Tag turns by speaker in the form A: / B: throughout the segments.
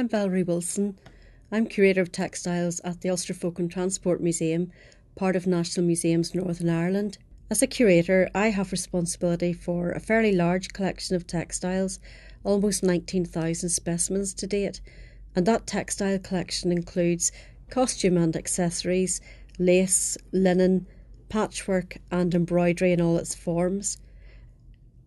A: I'm Valerie Wilson. I'm Curator of Textiles at the Ulster Folk and Transport Museum, part of National Museums Northern Ireland. As a curator, I have responsibility for a fairly large collection of textiles, almost 19,000 specimens to date, and that textile collection includes costume and accessories, lace, linen, patchwork and embroidery in all its forms.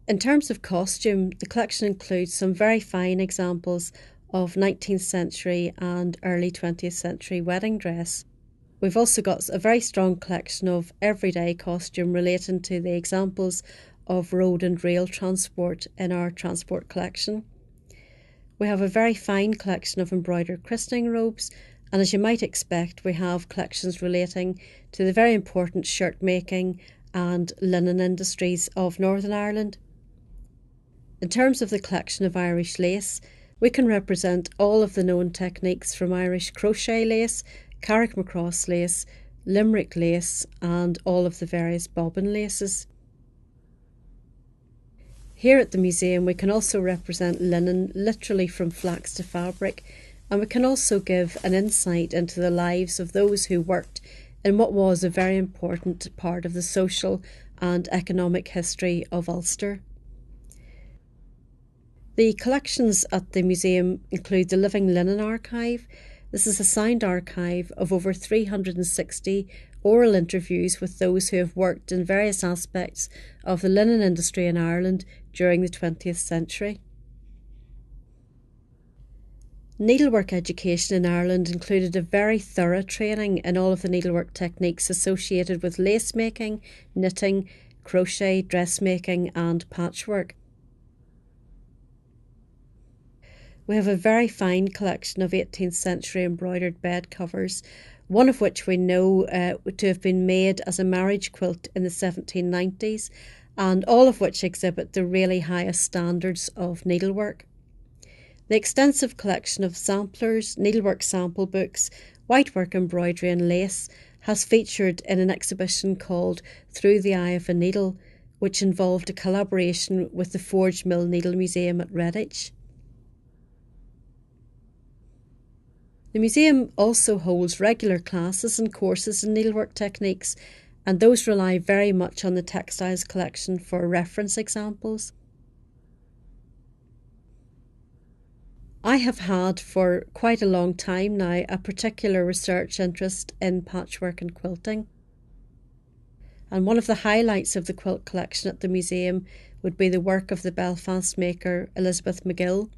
A: In terms of costume, the collection includes some very fine examples of 19th century and early 20th century wedding dress. We've also got a very strong collection of everyday costume relating to the examples of road and rail transport in our transport collection. We have a very fine collection of embroidered christening robes, and as you might expect, we have collections relating to the very important shirt making and linen industries of Northern Ireland. In terms of the collection of Irish lace, we can represent all of the known techniques from Irish crochet lace, Carrick-Macross lace, Limerick lace and all of the various bobbin laces. Here at the museum we can also represent linen literally from flax to fabric, and we can also give an insight into the lives of those who worked in what was a very important part of the social and economic history of Ulster. The collections at the museum include the Living Linen Archive. This is a signed archive of over 360 oral interviews with those who have worked in various aspects of the linen industry in Ireland during the 20th century. Needlework education in Ireland included a very thorough training in all of the needlework techniques associated with lace making, knitting, crochet, dressmaking and patchwork. We have a very fine collection of 18th century embroidered bed covers, one of which we know to have been made as a marriage quilt in the 1790s, and all of which exhibit the really highest standards of needlework. The extensive collection of samplers, needlework sample books, whitework embroidery and lace has featured in an exhibition called Through the Eye of a Needle, which involved a collaboration with the Forge Mill Needle Museum at Redditch. The museum also holds regular classes and courses in needlework techniques, and those rely very much on the textiles collection for reference examples. I have had for quite a long time now a particular research interest in patchwork and quilting. And one of the highlights of the quilt collection at the museum would be the work of the Belfast maker Elizabeth McGill.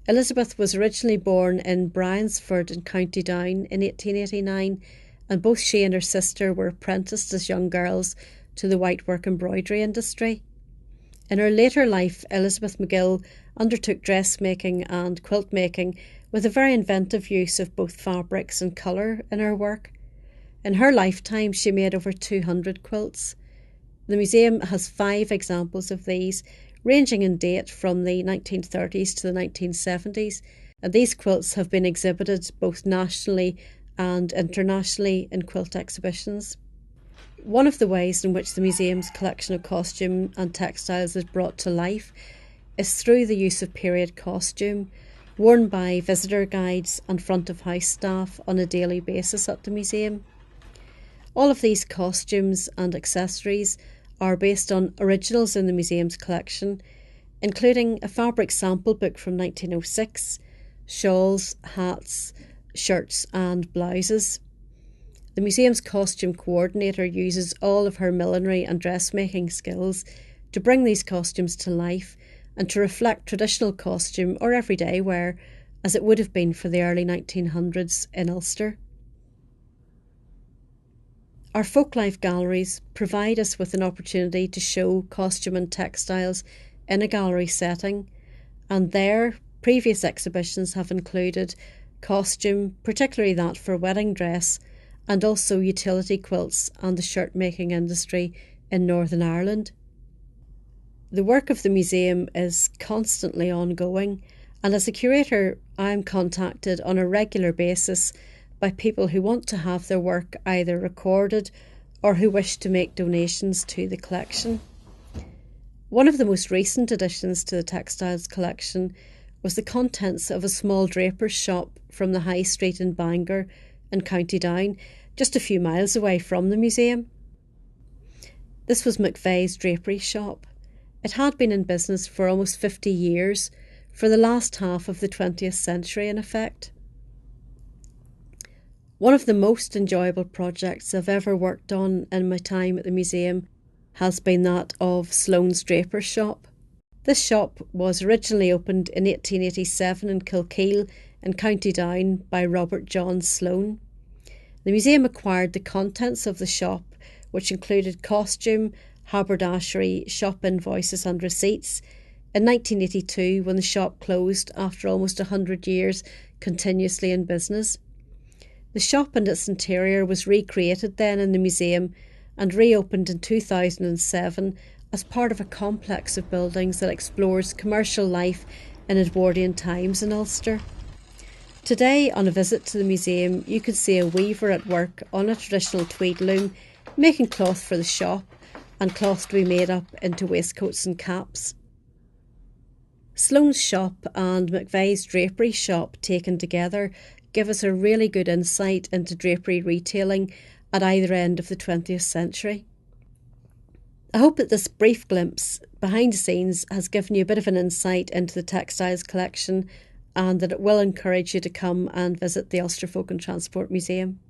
A: Elizabeth was originally born in Bryansford in County Down in 1889, and both she and her sister were apprenticed as young girls to the whitework embroidery industry. In her later life, Elizabeth McGill undertook dressmaking and quilt making with a very inventive use of both fabrics and colour in her work. In her lifetime, she made over 200 quilts. The museum has 5 examples of these, ranging in date from the 1930s to the 1970s, and these quilts have been exhibited both nationally and internationally in quilt exhibitions. One of the ways in which the museum's collection of costume and textiles is brought to life is through the use of period costume, worn by visitor guides and front of house staff on a daily basis at the museum. All of these costumes and accessories are based on originals in the museum's collection, including a fabric sample book from 1906, shawls, hats, shirts and blouses. The museum's costume coordinator uses all of her millinery and dressmaking skills to bring these costumes to life and to reflect traditional costume or everyday wear as it would have been for the early 1900s in Ulster. Our folklife galleries provide us with an opportunity to show costume and textiles in a gallery setting, and their previous exhibitions have included costume, particularly that for wedding dress, and also utility quilts and the shirt making industry in Northern Ireland. The work of the museum is constantly ongoing, and as a curator I am contacted on a regular basis by people who want to have their work either recorded or who wish to make donations to the collection. One of the most recent additions to the textiles collection was the contents of a small draper's shop from the High Street in Bangor in County Down, just a few miles away from the museum. This was McVeigh's drapery shop. It had been in business for almost 50 years, for the last half of the 20th century in effect. One of the most enjoyable projects I've ever worked on in my time at the museum has been that of Sloane's Draper's Shop. This shop was originally opened in 1887 in Kilkeel in County Down by Robert John Sloane. The museum acquired the contents of the shop, which included costume, haberdashery, shop invoices and receipts, in 1982 when the shop closed after almost 100 years continuously in business. The shop and its interior was recreated then in the museum and reopened in 2007 as part of a complex of buildings that explores commercial life in Edwardian times in Ulster. Today, on a visit to the museum, you can see a weaver at work on a traditional tweed loom, making cloth for the shop and cloth to be made up into waistcoats and caps. Sloane's shop and McVeigh's drapery shop taken together give us a really good insight into drapery retailing at either end of the 20th century. I hope that this brief glimpse behind the scenes has given you a bit of an insight into the Textiles collection and that it will encourage you to come and visit the Ulster Folk and Transport Museum.